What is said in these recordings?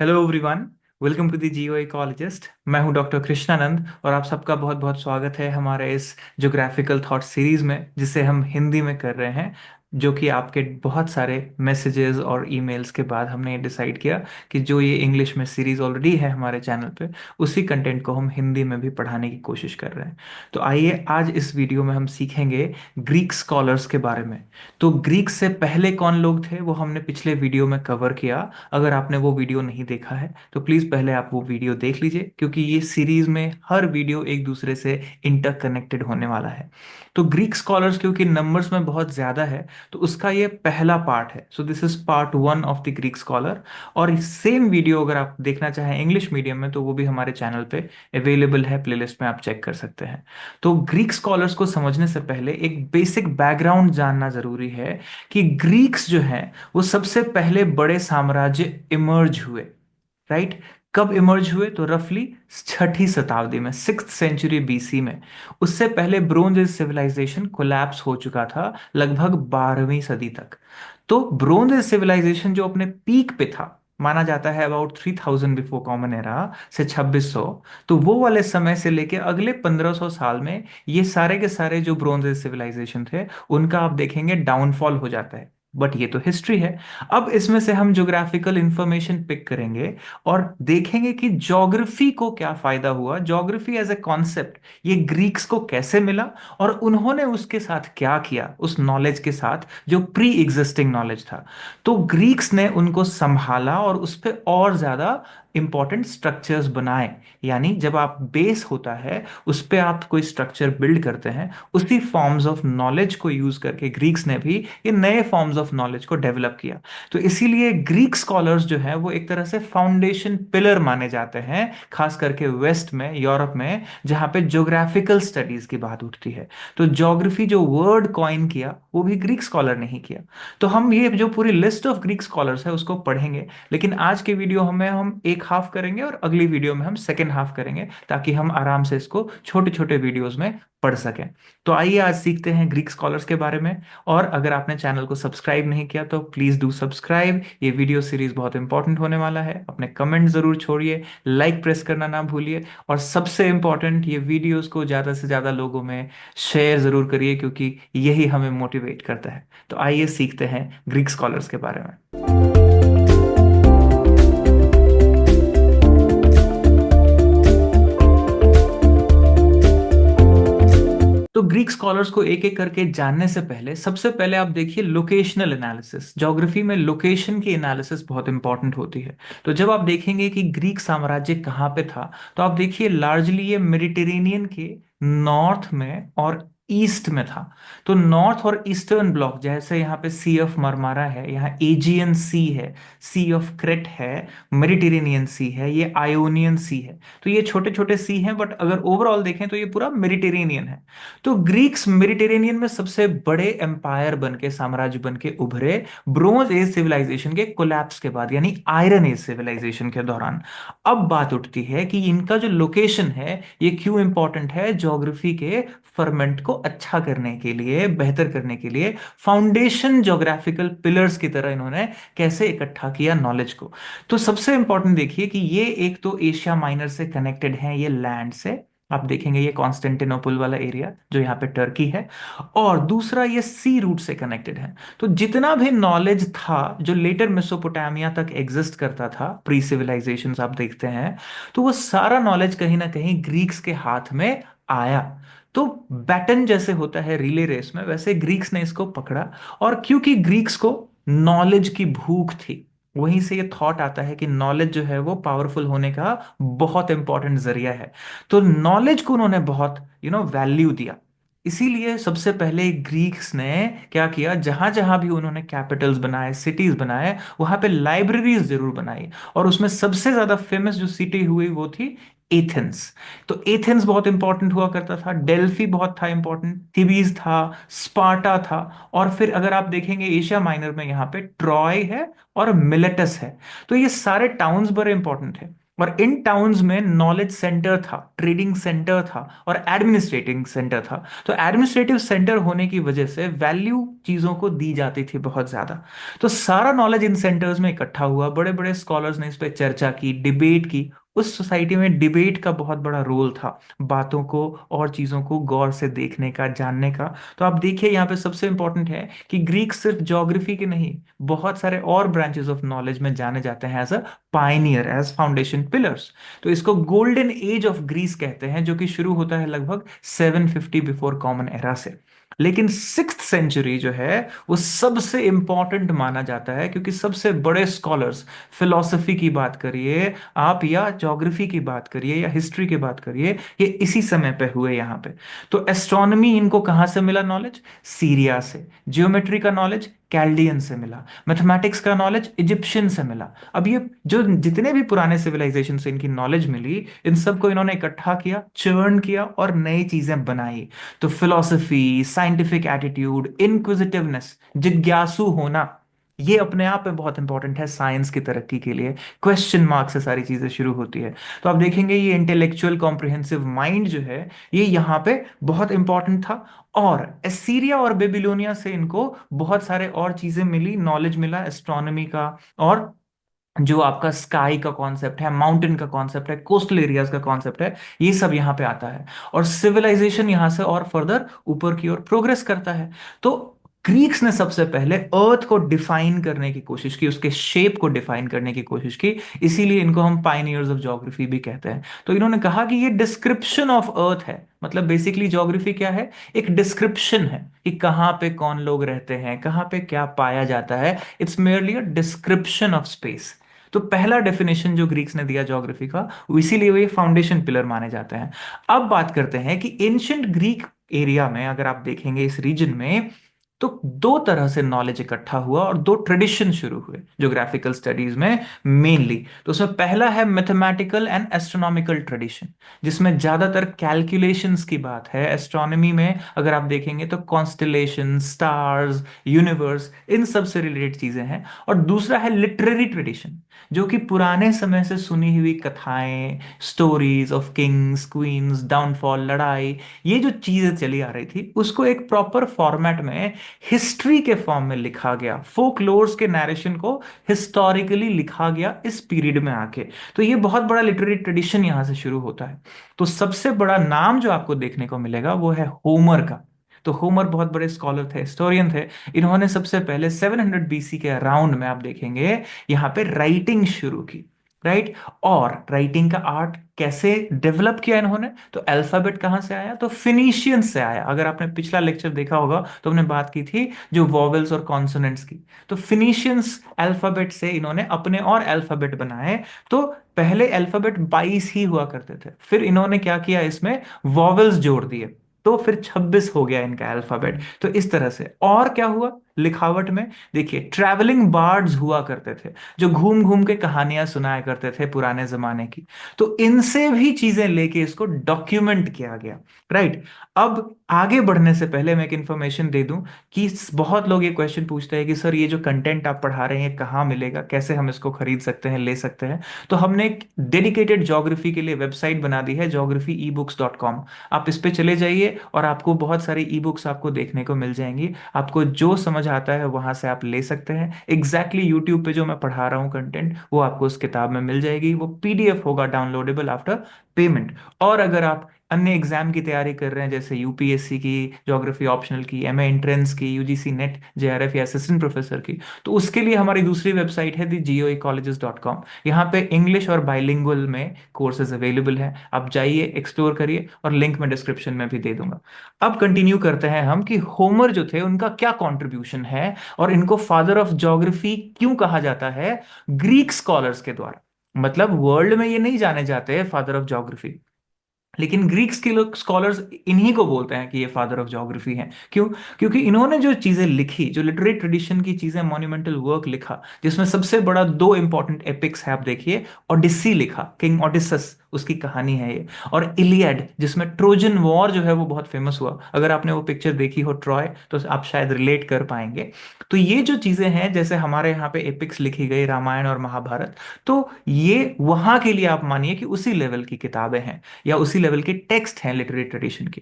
Hello everyone. Welcome to the geo ecologist. मैं हूं doctor Krishnanand और आप सबका बहुत बहुत स्वागत है हमारे इस ज्योग्राफिकल थॉट सीरीज में जिसे हम हिंदी में कर रहे हैं। जो कि आपके बहुत सारे मैसेजेस और ईमेल्स के बाद हमने ये डिसाइड किया कि जो ये इंग्लिश में सीरीज ऑलरेडी है हमारे चैनल पे, उसी कंटेंट को हम हिंदी में भी पढ़ाने की कोशिश कर रहे हैं। तो आइए आज इस वीडियो में हम सीखेंगे ग्रीक स्कॉलर्स के बारे में। तो ग्रीक से पहले कौन लोग थे वो हमने पिछले वीडियो में कवर किया। अगर आपने वो वीडियो नहीं देखा है तो प्लीज पहले आप वो वीडियो देख लीजिए, क्योंकि ये सीरीज में हर वीडियो एक दूसरे से इंटरकनेक्टेड होने वाला है। तो ग्रीक स्कॉलर्स क्योंकि नंबर्स में बहुत ज्यादा है, तो उसका ये पहला पार्ट है। So this is part 1 of the Greek scholar. और सेम वीडियो अगर आप देखना चाहें इंग्लिश मीडियम में तो वो भी हमारे चैनल पे अवेलेबल है, प्लेलिस्ट में आप चेक कर सकते हैं। तो ग्रीक स्कॉलर्स को समझने से पहले एक बेसिक बैकग्राउंड जानना जरूरी है कि ग्रीक्स जो हैं वो सबसे पहले बड़े साम्राज्य इमर्ज हुए। राइट। कब इमर्ज हुए? तो रफली छठी शताब्दी में, 6th सेंचुरी BC में। उससे पहले ब्रोंज एज सिविलाइजेशन कोलैप्स हो चुका था लगभग 12वीं सदी तक। तो ब्रोंज एज सिविलाइजेशन जो अपने पीक पे था, माना जाता है अबाउट 3000 बिफोर कॉमन एरा से 2600। तो वो वाले समय से लेके अगले 1500 साल में ये सारे के सारे जो ब्रोंज एज सिविलाइजेशन थे उनका आप देखेंगे डाउनफॉल हो जाता है। बट ये तो हिस्ट्री है। अब इसमें से हम ज्योग्राफिकल इंफॉर्मेशन पिक करेंगे और देखेंगे कि ज्योग्राफी को क्या फायदा हुआ, ज्योग्राफी एज ए कॉन्सेप्ट ये ग्रीक्स को कैसे मिला और उन्होंने उसके साथ क्या किया, उस नॉलेज के साथ जो प्री एग्जिस्टिंग नॉलेज था। तो ग्रीक्स ने उनको संभाला और उस पर और ज्यादा इंपॉर्टेंट स्ट्रक्चर्स बनाए। यानी जब आप बेस होता है उस पे आप कोई स्ट्रक्चर बिल्ड करते हैं, उसी फॉर्म्स ऑफ नॉलेज को यूज करके ग्रीक्स ने भी ये नए फॉर्म्स ऑफ नॉलेज को डेवलप किया। तो इसीलिए ग्रीक स्कॉलर्स जो है वो एक तरह से फाउंडेशन पिलर माने जाते हैं, खास करके वेस्ट में, यूरोप में, जहां पे ज्योग्राफिकल स्टडीज की बात उठती है। तो ज्योग्राफी जो वर्ड कॉइन किया वो भी ग्रीक स्कॉलर ने ही किया। तो हम ये जो पूरी लिस्ट ऑफ ग्रीक स्कॉलर्स है उसको पढ़ेंगे। लेकिन आज के वीडियो में हम एक हाफ करेंगे और अगली वीडियो में हम सेकेंड हाफ करेंगे, ताकि हम आराम से इसको छोटे छोटे वीडियोस में पढ़ सकें। तो आइए आज सीखते हैं ग्रीक स्कॉलर्स के बारे में। और अगर आपने चैनल को सब्सक्राइब नहीं किया तो प्लीज डू सब्सक्राइब। ये वीडियो सीरीज बहुत इंपॉर्टेंट होने वाला है। अपने कमेंट जरूर छोड़िए, लाइक प्रेस करना ना भूलिए, और सबसे इंपॉर्टेंट ये वीडियोस को ज्यादा से ज्यादा लोगों में शेयर जरूर करिए, क्योंकि यही हमें मोटिवेट करता है। तो आइए सीखते हैं ग्रीक स्कॉलर्स के बारे में। तो ग्रीक स्कॉलर्स को एक एक करके जानने से पहले सबसे पहले आप देखिए लोकेशनल एनालिसिस। ज्योग्राफी में लोकेशन की एनालिसिस बहुत इंपॉर्टेंट होती है। तो जब आप देखेंगे कि ग्रीक साम्राज्य कहाँ पे था, तो आप देखिए लार्जली ये मेडिटेरेनियन के नॉर्थ में और ईस्ट में था। तो नॉर्थ और ईस्टर्न ब्लॉक, जैसे यहाँ पे सी ऑफ मरमारा है, यहाँ एजियन सी है, सी ऑफ क्रेट है, मेडिटेरेनियन सी है, ये आयोनियन सी है। तो ये छोटे छोटे सी हैं, बट अगर ओवरऑल देखें तो ये पूरा मेडिटेरेनियन है। तो ग्रीक्स मेडिटेरेनियन में सबसे बड़े एम्पायर बन के, साम्राज्य बन के उभरे ब्रोंज एज सिविलाइजेशन के कोलैप्स के बाद, यानी आयरन एज सिविलाइजेशन के दौरान। अब बात उठती है कि इनका जो लोकेशन है ये क्यों इंपॉर्टेंट है ज्योग्राफी के फर्मेंट को अच्छा करने के लिए, बेहतर करने के लिए। फाउंडेशन ज्योग्राफिकल पिलर्स की तरह इन्होंने कैसे इकट्ठा किया नॉलेज को। तो सबसे इंपॉर्टेंट देखिए कि ये एक तो एशिया माइनर से कनेक्टेड है, ये लैंड से। आप देखेंगे ये कॉन्स्टेंटिनोपल वाला एरिया जो यहाँ पे टर्की है। और दूसरा ये सी रूट से कनेक्टेड है। तो जितना भी नॉलेज था जो लेटर मेसोपोटामिया तक एग्जिस्ट करता था, प्री सिविलाइजेशंस आप देखते हैं, तो वो सारा नॉलेज कहीं ना कहीं ग्रीक्स के हाथ में आया। तो बैटन जैसे होता है रिले रेस में, वैसे ग्रीक्स ने इसको पकड़ा। और क्योंकि ग्रीक्स को नॉलेज की भूख थी, वहीं से ये थॉट आता है कि नॉलेज जो है वो पावरफुल होने का बहुत इंपॉर्टेंट जरिया है। तो नॉलेज को उन्होंने बहुत वैल्यू दिया। इसीलिए सबसे पहले ग्रीक्स ने क्या किया, जहां जहां भी उन्होंने कैपिटल्स बनाए, सिटीज बनाए, वहां पे लाइब्रेरीज जरूर बनाई। और उसमें सबसे ज्यादा फेमस जो सिटी हुई वो थी एथेंस। तो एथेंस बहुत इंपॉर्टेंट हुआ करता था, डेल्फी बहुत था इंपॉर्टेंट, थिबीज था, स्पार्टा था। और फिर अगर आप देखेंगे एशिया माइनर में यहाँ पे ट्रॉय है और मिलेटस है। तो ये सारे टाउन्स बड़े इंपॉर्टेंट है। और इन टाउन्स में नॉलेज सेंटर था, ट्रेडिंग सेंटर था और एडमिनिस्ट्रेटिंग सेंटर था। तो एडमिनिस्ट्रेटिव सेंटर होने की वजह से वैल्यू चीजों को दी जाती थी बहुत ज्यादा। तो सारा नॉलेज इन सेंटर्स में इकट्ठा हुआ, बड़े बड़े स्कॉलर्स ने इस पर चर्चा की, डिबेट की। उस सोसाइटी में डिबेट का बहुत बड़ा रोल था, बातों को और चीजों को गौर से देखने का, जानने का। तो आप देखिए यहाँ पे सबसे इंपॉर्टेंट है कि ग्रीक सिर्फ ज्योग्राफी के नहीं, बहुत सारे और ब्रांचेस ऑफ नॉलेज में जाने जाते हैं as a pioneer, as foundation pillars. तो इसको गोल्डन एज ऑफ ग्रीस कहते हैं, जो कि शुरू होता है लगभग 750 बिफोर कॉमन एरा से। लेकिन सिक्स्थ सेंचुरी जो है वो सबसे इंपॉर्टेंट माना जाता है, क्योंकि सबसे बड़े स्कॉलर्स, फिलॉसफी की बात करिए आप, या ज्योग्राफी की बात करिए, या हिस्ट्री की बात करिए, ये इसी समय पे हुए यहाँ पे। तो एस्ट्रोनॉमी इनको कहाँ से मिला नॉलेज? सीरिया से। जियोमेट्री का नॉलेज कैल्डियन से मिला। मैथमेटिक्स का नॉलेज इजिप्शियन से मिला। अब ये जो जितने भी पुराने सिविलाइजेशन से इनकी नॉलेज मिली, इन सबको इन्होंने इकट्ठा किया, चर्न किया और नई चीजें बनाई। तो फिलॉसफी, साइंटिफिक एटीट्यूड, इनक्विजिटिवनेस, जिज्ञासु होना, ये अपने आप में बहुत इंपॉर्टेंट है साइंस की तरक्की के लिए। क्वेश्चन मार्क से सारी चीजें शुरू होती है। तो आप देखेंगे ये इंटेलेक्चुअल कॉम्प्रिहेंसिव माइंड जो है, ये यहाँ पे बहुत इंपॉर्टेंट था। और एसीरिया और बेबीलोनिया से इनको बहुत सारे और चीजें मिली, नॉलेज मिला एस्ट्रोनॉमी का, और जो आपका स्काई का कॉन्सेप्ट है, माउंटेन का कॉन्सेप्ट है, कोस्टल एरियाज का कॉन्सेप्ट है, ये सब यहाँ पे आता है। और सिविलाइजेशन यहाँ से और फर्दर ऊपर की ओर प्रोग्रेस करता है। तो ग्रीक्स ने सबसे पहले अर्थ को डिफाइन करने की कोशिश की, उसके शेप को डिफाइन करने की कोशिश की। इसीलिए इनको हम पाइनियर्स ऑफ ज्योग्राफी भी कहते हैं। तो इन्होंने कहा कि ये डिस्क्रिप्शन ऑफ अर्थ है। मतलब बेसिकली ज्योग्राफी क्या है? एक डिस्क्रिप्शन है कि कहाँ पे कौन लोग रहते हैं, कहाँ पे क्या पाया जाता है। It's merely a description of space. तो पहला डेफिनेशन जो ग्रीक्स ने दिया ज्योग्राफी का, वो इसीलिए वो ये फाउंडेशन पिलर माने जाते हैं। अब बात करते हैं कि एंशियंट ग्रीक एरिया में अगर आप देखेंगे इस रीजन में, तो दो तरह से नॉलेज इकट्ठा हुआ और दो ट्रेडिशन शुरू हुए ज्योग्राफिकल स्टडीज में मेनली। तो उसमें पहला है मैथमेटिकल एंड एस्ट्रोनॉमिकल ट्रेडिशन, जिसमें ज्यादातर कैलकुलेशंस की बात है। एस्ट्रोनॉमी में अगर आप देखेंगे तो कॉन्स्टलेशन, स्टार्स, यूनिवर्स, इन सब से रिलेटेड चीजें हैं। और दूसरा है लिटरेरी ट्रेडिशन, जो कि पुराने समय से सुनी हुई कथाएं, stories of kings, queens, downfall, लड़ाई, ये जो चीजें चली आ रही थी, उसको एक प्रॉपर फॉर्मेट में हिस्ट्री के फॉर्म में लिखा गया। फोकलोर्स के नरेशन को हिस्टोरिकली लिखा गया इस पीरियड में आके। तो ये बहुत बड़ा लिटरेरी ट्रेडिशन यहां से शुरू होता है। तो सबसे बड़ा नाम जो आपको देखने को मिलेगा वो है होमर का। तो होमर बहुत बड़े स्कॉलर थे, हिस्टोरियन थे। इन्होंने सबसे पहले 700 बीसी के अराउंड में आप देखेंगे यहाँ पे राइटिंग शुरू की। राइट। और राइटिंग का आर्ट कैसे डेवलप किया इन्होंने? तो अल्फाबेट कहां से आया? तो फिनिशियन से आया। अगर आपने पिछला लेक्चर देखा होगा तो हमने बात की थी जो वॉवेल्स और कॉन्सोनेंट्स की। तो फिनिशियंस अल्फाबेट से इन्होंने अपने और अल्फाबेट बनाए। तो पहले अल्फाबेट 22 ही हुआ करते थे, फिर इन्होंने क्या किया, इसमें वॉवेल्स जोड़ दिए, तो फिर 26 हो गया इनका अल्फाबेट। तो इस तरह से और क्या हुआ लिखावट में? देखिए, ट्रैवलिंग बार्ड्स हुआ करते थे, जो घूम घूम के कहानियां सुनाया करते थे पुराने जमाने की। तो इनसे भी चीजें लेके इसको डॉक्यूमेंट किया गया। राइट। अब आगे बढ़ने से पहले मैं एक इंफॉर्मेशन दे दूं कि बहुत लोग ये क्वेश्चन पूछते हैं कि सर ये जो कंटेंट आप पढ़ा रहे हैं कहाँ मिलेगा, कैसे हम इसको खरीद सकते हैं, ले सकते हैं? तो हमने एक डेडिकेटेड ज्योग्राफी के लिए वेबसाइट बना दी है, geographyebooks.com। आप इस पे चले जाइए और आपको बहुत सारी ई बुक्स आपको देखने को मिल जाएंगी। आपको जो समझ आता है वहां से आप ले सकते हैं। एग्जैक्टली यूट्यूब पे जो मैं पढ़ा रहा हूँ कंटेंट, वो आपको उस किताब में मिल जाएगी। वो पीडीएफ होगा डाउनलोडेबल आफ्टर पेमेंट। और अगर आप अन्य एग्जाम की तैयारी कर रहे हैं, जैसे यूपीएससी की, ज्योग्राफी ऑप्शनल की, एमए एंट्रेंस की, यूजीसी नेट, जेआरएफ या असिस्टेंट प्रोफेसर की, तो उसके लिए हमारी दूसरी वेबसाइट है thegeoecolleges.com। यहाँ पे इंग्लिश और बाइलिंगुअल में कोर्सेज अवेलेबल हैं। आप जाइए, एक्सप्लोर करिए, और लिंक मैं डिस्क्रिप्शन में भी दे दूंगा। अब कंटिन्यू करते हैं हम कि होमर जो थे उनका क्या कंट्रीब्यूशन है, और इनको फादर ऑफ ज्योग्राफी क्यों कहा जाता है ग्रीक स्कॉलर्स के द्वारा। मतलब वर्ल्ड में ये नहीं जाने जाते फादर ऑफ ज्योग्राफी, लेकिन ग्रीक्स के लोग स्कॉलर्स इन्हीं को बोलते हैं कि ये फादर ऑफ ज्योग्राफी हैं। क्यों? क्योंकि इन्होंने जो चीजें लिखी, जो लिटरेरी ट्रेडिशन की चीजें, मॉन्यूमेंटल वर्क लिखा, जिसमें सबसे बड़ा दो इंपॉर्टेंट एपिक्स है, आप देखिए। ओडिसी लिखा, किंग ओडिसस, उसकी कहानी है ये। और इलियड, जिसमें ट्रोजन वॉर जो है वो बहुत फेमस हुआ, अगर आपने वो पिक्चर देखी हो ट्रॉय, तो आप शायद रिलेट कर पाएंगे। तो ये जो चीजें हैं, जैसे हमारे यहाँ पे एपिक्स लिखी गई रामायण और महाभारत, तो ये वहां के लिए आप मानिए कि उसी लेवल की किताबें हैं या उसी लेवल के टेक्स्ट हैं लिटरेरी ट्रेडिशन की,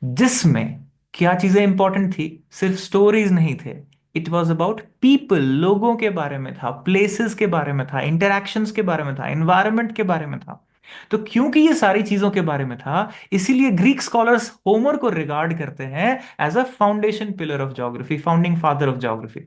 जिसमें क्या चीजें इंपॉर्टेंट थी? सिर्फ स्टोरीज नहीं थे, इट वॉज अबाउट पीपल, लोगों के बारे में था, प्लेसेस के बारे में था, इंटरैक्शंस के बारे में था, एनवायरनमेंट के बारे में था। तो क्योंकि ये सारी चीजों के बारे में था, इसीलिए ग्रीक स्कॉलर्स होमर को रिगार्ड करते हैं as a foundation pillar of geography, founding father of geography.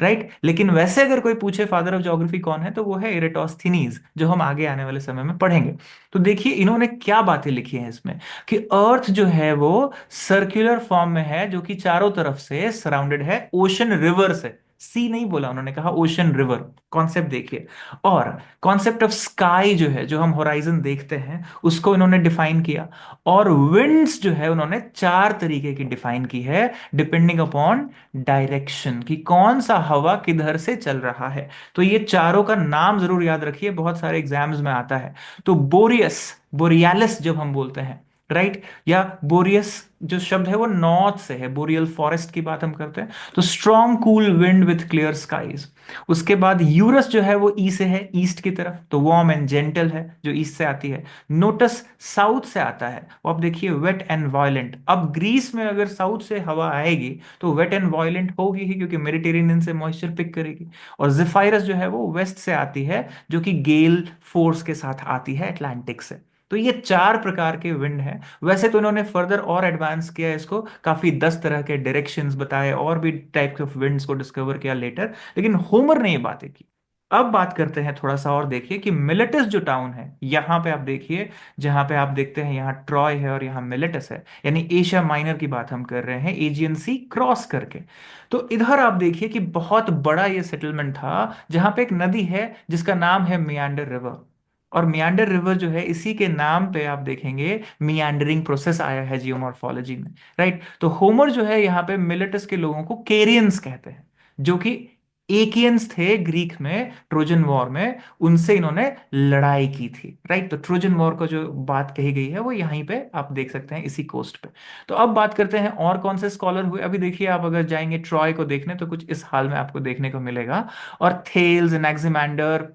Right, लेकिन वैसे अगर कोई पूछे फादर ऑफ ज्योग्राफी कौन है, तो वो है इरेटोस्थीनीज, जो हम आगे आने वाले समय में पढ़ेंगे। तो देखिए इन्होंने क्या बातें लिखी हैं इसमें, कि अर्थ जो है वो सर्कुलर फॉर्म में है, जो कि चारों तरफ से सराउंडेड है ओशन रिवर से। सी नहीं बोला उन्होंने, कहा ओशन रिवर। कॉन्सेप्ट देखिए। और कॉन्सेप्ट ऑफ स्काई जो है, जो हम होराइजन देखते हैं, उसको इन्होंने डिफाइन किया। और विंड्स जो है उन्होंने चार तरीके की डिफाइन की है, डिपेंडिंग अपॉन डायरेक्शन, कि कौन सा हवा किधर से चल रहा है। तो ये चारों का नाम जरूर याद रखिए, बहुत सारे एग्जाम्स में आता है। तो बोरियस, बोरियालिस जब हम बोलते हैं, राइट, या बोरियस जो शब्द है वो नॉर्थ से है, बोरियल फॉरेस्ट की बात हम करते हैं। तो strong cool wind with clear skies. उसके बाद यूरस जो है वो ई से है, ईस्ट की तरफ, तो वार्म एंड जेंटल है, जो ईस्ट से आती है। नोटस साउथ से आता है, वो आप देखिए वेट एंड वायलेंट। अब ग्रीस में अगर साउथ से हवा आएगी तो वेट एंड वायलेंट होगी ही, क्योंकि मेडिटेरेनियन से मॉइस्चर पिक करेगी। और जिफाइरस जो है वो वेस्ट से आती है, जो कि गेल फोर्स के साथ आती है अटलांटिक से। तो ये चार प्रकार के विंड हैं। वैसे तो इन्होंने फर्दर और एडवांस किया इसको, काफी 10 तरह के डायरेक्शंस बताए, और भी टाइप्स ऑफ विंड्स को डिस्कवर किया लेटर, लेकिन होमर ने ये बातें की। अब बात करते हैं थोड़ा सा और, देखिए कि मिलेटस जो टाउन है, यहां पे आप देखिए, जहां पे आप देखते हैं यहाँ ट्रॉय है और यहाँ मिलेटस है, यानी एशिया माइनर की बात हम कर रहे हैं, एजियन सी क्रॉस करके। तो इधर आप देखिए कि बहुत बड़ा ये सेटलमेंट था, जहां पे एक नदी है जिसका नाम है मियांडर रिवर। और मियांडर रिवर जो है, इसी के नाम पे आप देखेंगे मियांडरिंग प्रोसेस आया है जियोमॉर्फोलॉजी में। राइट, तो होमर जो है यहाँ पे मिलेटस के लोगों को केरियंस कहते हैं, जो कि एकियंस थे ग्रीक में, ट्रोजन वॉर में उनसे इन्होंने लड़ाई की थी। राइट, तो ट्रोजन वॉर को जो बात कही गई है वो यहीं पे आप देख सकते हैं, इसी कोस्ट पे। तो अब बात करते हैं और कौन से स्कॉलर हुए। अभी देखिए, आप अगर जाएंगे ट्रॉय को देखने, तो कुछ इस हाल में आपको देखने को मिलेगा। और थेल्स, एनाक्सिमैंडर,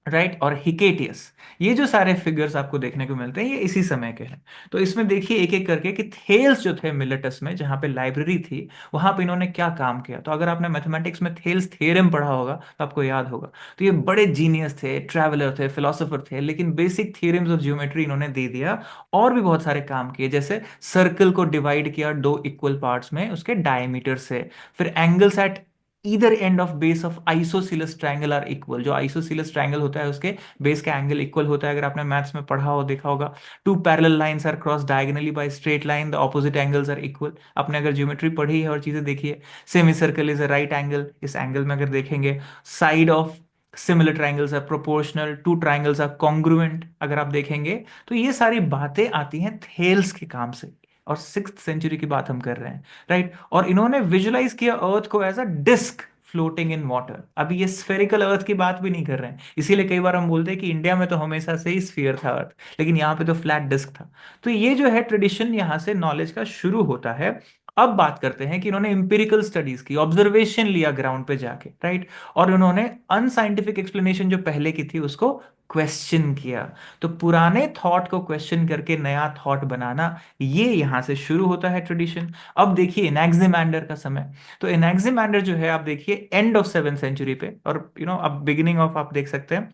राइट, और हिकेटियस, ये जो सारे फिगर्स आपको देखने को मिलते हैं, ये इसी समय के हैं। तो इसमें देखिए एक एक करके कि थेल्स जो थे मिलेटस में, जहां पे लाइब्रेरी थी, वहां पे इन्होंने क्या काम किया। तो अगर आपने मैथमेटिक्स में थेल्स थ्योरम पढ़ा होगा तो आपको याद होगा। तो ये बड़े जीनियस थे, ट्रैवलर थे, फिलोसोफर थे, लेकिन बेसिक थ्योरम्स ऑफ ज्योमेट्री इन्होंने दे दिया। और भी बहुत सारे काम किए, जैसे सर्कल को डिवाइड किया दो इक्वल पार्ट्स में उसके डायमीटर से। फिर angles at either end of base of isosceles triangle are equal, जो आइसोसिलस ट्रायंगल होता है उसके बेस का एंगल इक्वल होता है, अगर आपने मैथ्स में पढ़ा हो, देखा होगा। Two parallel lines are cross diagonally by straight line, the opposite angles are equal. आपने अगर ज्योमेट्री पढ़ी है और चीजें देखी है। Semi circle is a right angle, इस एंगल में अगर देखेंगे, side of similar triangles are proportional, two triangles are congruent, अगर आप देखेंगे। तो ये सारी बातें आती हैं थेल्स के काम से, और 6th सेंचुरी की बात हम कर रहे हैं। राइट, और इन्होंने विजुलाइज किया अर्थ को as a disc floating in water. अभी ये स्फेरिकल अर्थ की बात भी नहीं कर रहे हैं, इसीलिए कई बार हम बोलते हैं कि इंडिया में तो हमेशा से ही स्फीयर था अर्थ, लेकिन यहाँ पे तो फ्लैट डिस्क था। तो ये जो है ट्रेडिशन, यहाँ से नॉलेज का शुरू होता है। अब बात करते हैं कि इन्होंने इंपिरिकल स्टडीज की, ऑब्जर्वेशन लिया ग्राउंड पे जाके, राइट, और उन्होंने अनसाइंटिफिक एक्सप्लेनेशन जो पहले की थी उसको क्वेश्चन किया। तो पुराने थॉट को क्वेश्चन करके नया थॉट बनाना, ये यहां से शुरू होता है ट्रेडिशन। अब देखिए एनाक्सिमैंडर का समय। तो एनाक्सिमैंडर जो है, आप देखिए एंड ऑफ 7th सेंचुरी पे, और अब बिगिनिंग ऑफ आप देख सकते हैं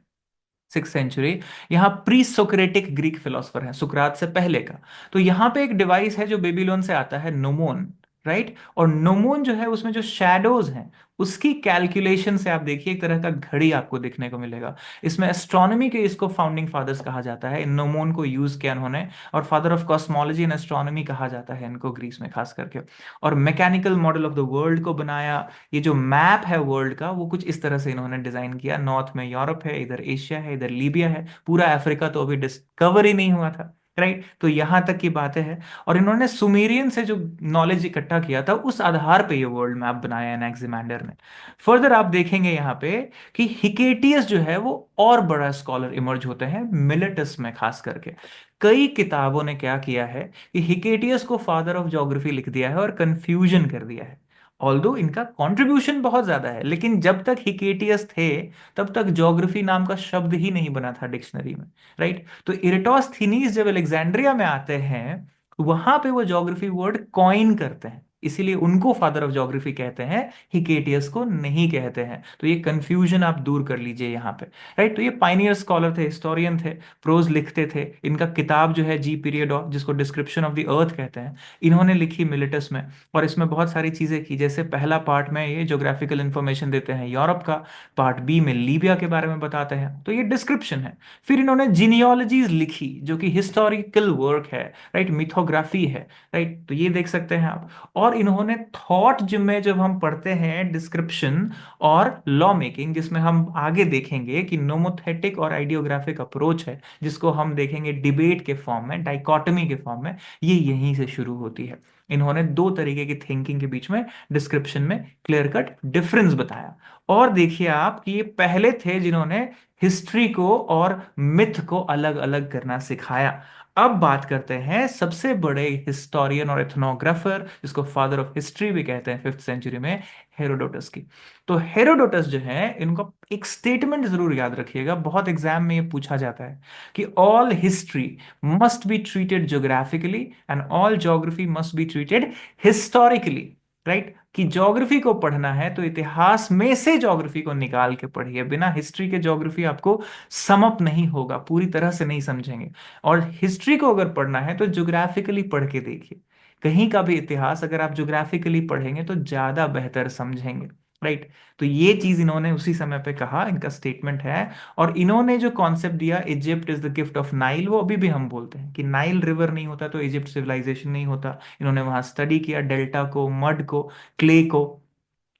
6th सेंचुरी। यहाँ प्री सोक्रेटिक ग्रीक फिलोसफर है, सुकरात से पहले का। तो यहाँ पे एक डिवाइस है जो बेबीलोन से आता है, नोमोन। राइट, और नोमोन जो है उसमें जो शैडोज हैं, उसकी कैलकुलेशन से आप देखिए एक तरह का घड़ी आपको देखने को मिलेगा। इसमें एस्ट्रोनॉमी के इसको फाउंडिंग फादर्स कहा जाता है, इन नोमोन को यूज किया उन्होंने। और father of cosmology and astronomy कहा जाता है इनको, ग्रीस में खास करके। और mechanical model of the world को बनाया। ये जो मैप है वर्ल्ड का, वो कुछ इस तरह से इन्होंने डिजाइन किया। नॉर्थ में यूरोप है, इधर एशिया है, इधर लीबिया है, पूरा अफ्रीका तो अभी डिस्कवर ही नहीं हुआ था। राइट, तो यहां तक की बातें हैं। और इन्होंने सुमेरियन से जो नॉलेज इकट्ठा किया था उस आधार पे ये वर्ल्ड मैप बनाया एनाक्सिमेंडर ने। फर्दर आप देखेंगे यहाँ पे कि हिकेटियस जो है वो और बड़ा स्कॉलर इमर्ज होते हैं मिलेटस में खास करके। कई किताबों ने क्या किया है कि हिकेटियस को फादर ऑफ ज्योग्राफी लिख दिया है और कंफ्यूजन कर दिया है। ऑल्दो इनका कंट्रीब्यूशन बहुत ज्यादा है, लेकिन जब तक हिकेटियस थे तब तक ज्योग्राफी नाम का शब्द ही नहीं बना था डिक्शनरी में। राइट, तो इरेटोस्थीनीज जब अलेक्जेंड्रिया में आते हैं वहां पे वो ज्योग्राफी वर्ड कॉइन करते हैं, इसीलिए उनको फादर ऑफ ज्योग्राफी कहते हैं, हिकेटियस को नहीं कहते हैं। तो ये कंफ्यूजन आप दूर कर लीजिए यहाँ पे। राइट, तो ये पाइनियर स्कॉलर थे, हिस्टोरियन थे, प्रोज लिखते थे। इनका किताब जो है जी पीरियड ऑफ, जिसको डिस्क्रिप्शन ऑफ द अर्थ कहते हैं, इन्होंने लिखी मिलिटस में। और इसमें बहुत सारी चीजें की, जैसे पहला पार्ट में ये ज्योग्राफिकल इंफॉर्मेशन देते हैं यूरोप का, पार्ट बी में लीबिया के बारे में बताते हैं, तो ये डिस्क्रिप्शन है। फिर इन्होंने जीनियोलॉजीज लिखी जो कि हिस्टोरिकल वर्क है, राइट, मिथोग्राफी है। राइट, तो ये देख सकते हैं आप। और इन्होंने थॉट में जब हम पढ़ते हैं डिस्क्रिप्शन और लॉ मेकिंग, जिसमें हम आगे देखेंगे कि नोमोथेटिक और आइडियोग्राफिक अप्रोच है, जिसको हम देखेंगे डिबेट के फॉर्म में, डाइकोटमी के फॉर्म में, ये यहीं से शुरू होती है। इन्होंने दो तरीके की थिंकिंग के बीच में डिस्क्रिप्शन में क्लियर कट डिफरेंस बताया। और देखिए आप कि ये पहले थे जिन्होंने हिस्ट्री को और मिथ को अलग अलग करना सिखाया। अब बात करते हैं सबसे बड़े हिस्टोरियन और एथनोग्राफर, जिसको फादर ऑफ हिस्ट्री भी कहते हैं 5th सेंचुरी में, हेरोडोटस की। तो हेरोडोटस जो है, इनका एक स्टेटमेंट जरूर याद रखिएगा, बहुत एग्जाम में ये पूछा जाता है कि all history must be treated geographically and all geography must be treated historically. Right, कि ज्योग्राफी को पढ़ना है तो इतिहास में से ज्योग्राफी को निकाल के पढ़िए, बिना हिस्ट्री के ज्योग्राफी आपको समअप नहीं होगा, पूरी तरह से नहीं समझेंगे। और हिस्ट्री को अगर पढ़ना है तो ज्योग्राफिकली पढ़ के देखिए, कहीं का भी इतिहास अगर आप ज्योग्राफिकली पढ़ेंगे तो ज्यादा बेहतर समझेंगे। राइट, तो ये चीज इन्होंने उसी समय पे कहा, इनका स्टेटमेंट है। और इन्होंने जो कॉन्सेप्ट दिया, Egypt is the gift of Nile, वो अभी भी हम बोलते हैं कि नाइल रिवर नहीं होता तो इजिप्ट सिविलाइजेशन नहीं होता। इन्होंने वहां स्टडी किया डेल्टा को, मड को, क्ले को,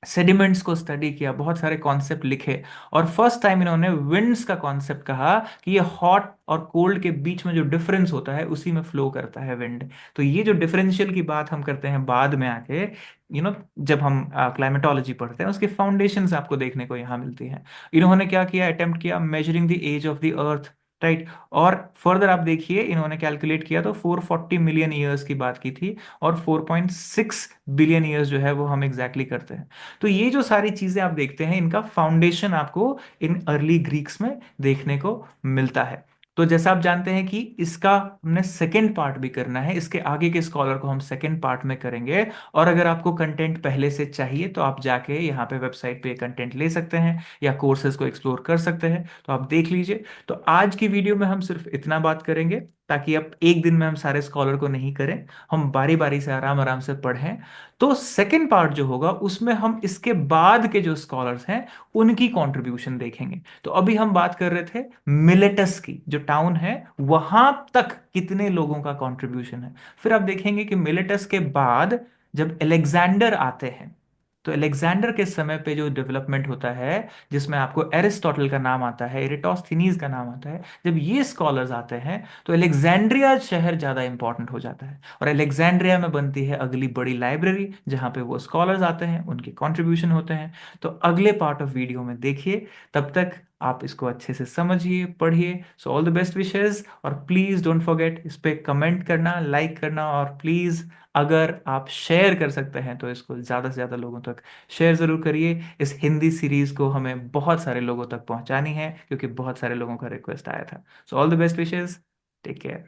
सेडिमेंट्स को स्टडी किया, बहुत सारे कॉन्सेप्ट लिखे। और फर्स्ट टाइम इन्होंने विंड्स का कॉन्सेप्ट कहा कि ये हॉट और कोल्ड के बीच में जो डिफरेंस होता है उसी में फ्लो करता है विंड। तो ये जो डिफरेंशियल की बात हम करते हैं बाद में आके, जब हम क्लाइमेटोलॉजी पढ़ते हैं, उसके फाउंडेशंस आपको देखने को यहाँ मिलती हैं। इन्होंने क्या किया, अटेम्प्ट किया measuring the age of the earth. Right, और फर्दर आप देखिए इन्होंने कैलकुलेट किया तो 440 मिलियन ईयर्स की बात की थी, और 4.6 बिलियन ईयर्स जो है वो हम एग्जैक्टली करते हैं। तो ये जो सारी चीजें आप देखते हैं, इनका फाउंडेशन आपको इन अर्ली ग्रीक्स में देखने को मिलता है। तो जैसा आप जानते हैं कि इसका हमने सेकंड पार्ट भी करना है, इसके आगे के स्कॉलर को हम सेकंड पार्ट में करेंगे। और अगर आपको कंटेंट पहले से चाहिए तो आप जाके यहाँ पे वेबसाइट पे कंटेंट ले सकते हैं या कोर्सेज को एक्सप्लोर कर सकते हैं, तो आप देख लीजिए। तो आज की वीडियो में हम सिर्फ इतना बात करेंगे, ताकि अब एक दिन में हम सारे स्कॉलर को नहीं करें, हम बारी बारी से आराम आराम से पढ़ें। तो सेकंड पार्ट जो होगा उसमें हम इसके बाद के जो स्कॉलर्स हैं उनकी कंट्रीब्यूशन देखेंगे। तो अभी हम बात कर रहे थे मिलेटस की, जो टाउन है वहां तक कितने लोगों का कंट्रीब्यूशन है। फिर आप देखेंगे कि मिलेटस के बाद जब अलेक्जेंडर आते हैं, तो अलेक्जेंडर के समय पे जो डेवलपमेंट होता है, जिसमें आपको एरिस्टोटल का नाम आता है, इरेटोस्थीनीज का नाम आता है, जब ये स्कॉलर्स आते हैं तो अलेक्जेंड्रिया शहर ज्यादा इंपॉर्टेंट हो जाता है। और अलेक्जेंड्रिया में बनती है अगली बड़ी लाइब्रेरी, जहां पे वो स्कॉलर्स आते हैं, उनके कंट्रीब्यूशन होते हैं। तो अगले पार्ट ऑफ वीडियो में देखिए, तब तक आप इसको अच्छे से समझिए, पढ़िए। सो ऑल द बेस्ट विशेस, और प्लीज डोंट फॉरगेट इस पे कमेंट करना, लाइक करना, और प्लीज अगर आप शेयर कर सकते हैं तो इसको ज्यादा से ज्यादा लोगों तक शेयर जरूर करिए। इस हिंदी सीरीज को हमें बहुत सारे लोगों तक पहुंचानी है, क्योंकि बहुत सारे लोगों का रिक्वेस्ट आया था। So all the best wishes, take care.